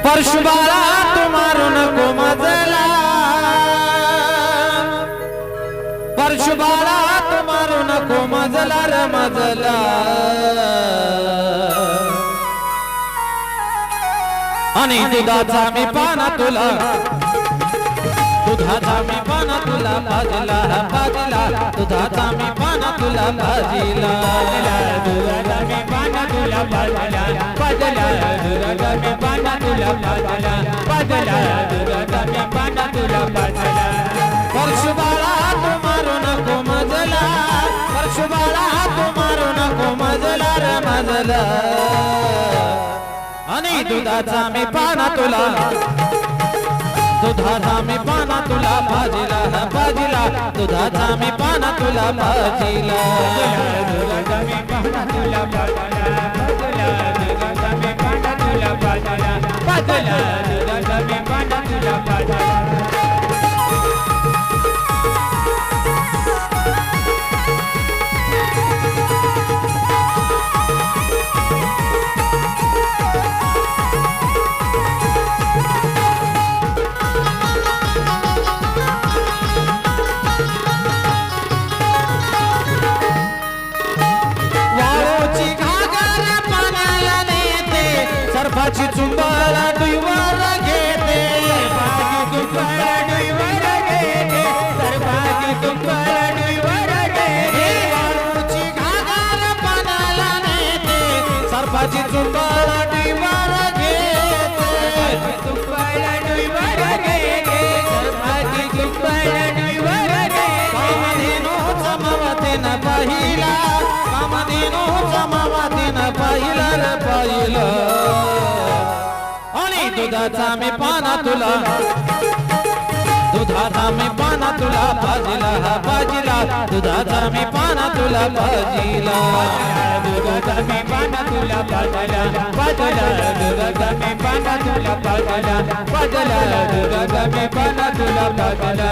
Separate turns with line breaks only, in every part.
परशुबाळा तुम्हारू नको मजला, परशुबाळा तुम्हारू नको मजला रे मजला. आणि दुधाचा मी पाना तुला, दुधाचा मी पाना तुला पाजला पाजला, दुधाचा मी पाना तुला पाजला,
दुधाचा मी पाना तुला पाजला पाजला, दुधाचा मी पाना तुला पाजला पाजला, दुधाचा मी पाना तुला पाजला.
परशुबाळा तुम्हारू नको मजला, परशुबाळा तुम्हारू नको मजला रे मजला. आणि दुधाचा मी पाना तुला, दुधाचा मी पाना तुला पाजिला पाजिला, दुधाचा मी पाना तुला पाजिला,
दुधाचा मी पाना तुला पाजला पाजला, दुधाचा मी पाना तुला पाजला पाजला, दुधाचा मी पाना तुला पाजला.
सर्फाची चुंबळा डुईवर घेते,
सर्फाची चुंबळा डुईवर घेते, सर्फाची चुंबळा डुईवर घेते,
वाळूची घागर पाण्याला नेते, सर्फाची चुंबळा डुईवर घेते,
चुंबळा डुईवर घेते, सर्फाची चुंबळा डुईवर घेते.
कामधेनू जमावतीनं पाहिला, कामधेनू जमावतीनं पाहिला रे पाहिला. दुधाचा मी पाना तुला, दुधाचा मी पाना तुला पाजिला पाजिला, दुधाचा मी पाना तुला पाजिला,
दुधाचा मी पाना तुला पाजला पाजला, दुधाचा मी पाना तुला पाजला पाजला, दुधाचा मी पाना तुला पाजला.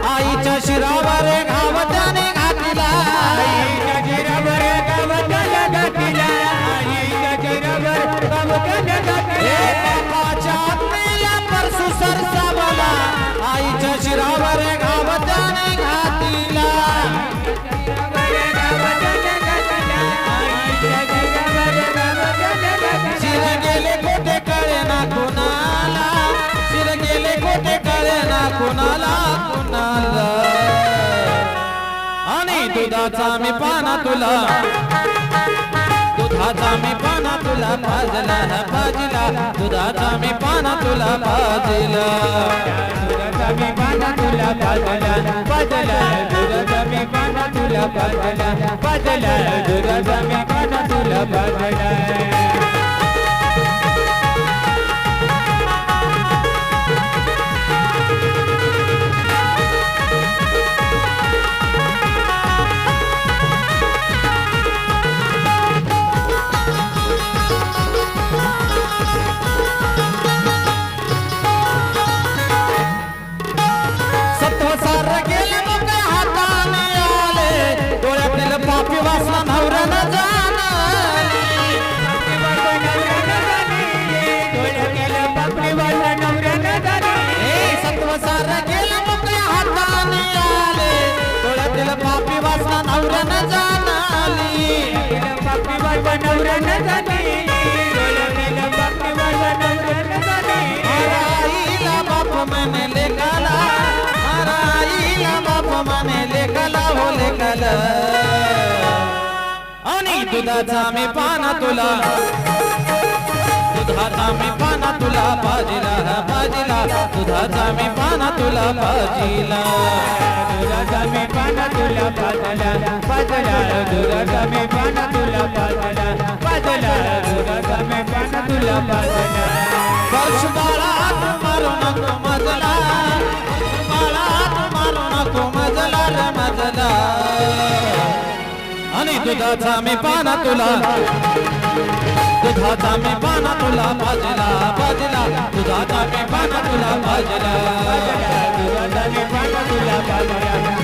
आईच्या शिरावर घावत्याने घातला,
आईच्या शिरावर घावत्याने घातला, आईच्या शिरावर घावत्याने घातला.
बापाच्या आत्मेला परसू सरसावला, आईच्या शिरावर घावत्याने घातला, शिर गेले कोठे कळे ना कुणाला, शिर गेले कोठे कळे ना कुणाला कुणाला. आणि दुधाचा मी पाना तुला, दुधाचा मी पाना तुला पाजला पाजला, दुधाचा मी पाना तुला पाजला,
दुधाचा मी पाना तुला पाजला पाजला, दुधाचा मी पाना तुला पाजला पाजला, दुधाचा मी पाना तुला पाजला.
पापी वासना नवऱ्यानं जाणली, सत्वसार गेलं मोकळ्या हाताने आले, डोळ्यातील पापी वासना नवऱ्यानं जाणली,
पापी वासना नवऱ्यानं जाणली, डोळ्यातील पापी वासना नवऱ्यानं जाणली.
आईला बाप म्हणे आणि दुधाचा मी पाना तुला दुधाचा मी पाना तुला पाजिला पाजिला दुधाचा मी पाना तुला पाजिला
दुधाचा मी पाना तुला पाजला पाजला दुधाचा मी पाना तुला पाजला पाजला दुधाचा मी पाना तुला पाजला
वर्ष बाळात मारू नको मजला बाळात मारू नको मजला रे मजला आणि दुधाचा मी पाना तुला दुधाचा मी पाना तुला पाजला पाजला दुधाचा मी पाना तुला पाजला
दुधाचा मी पाना तुला पाजला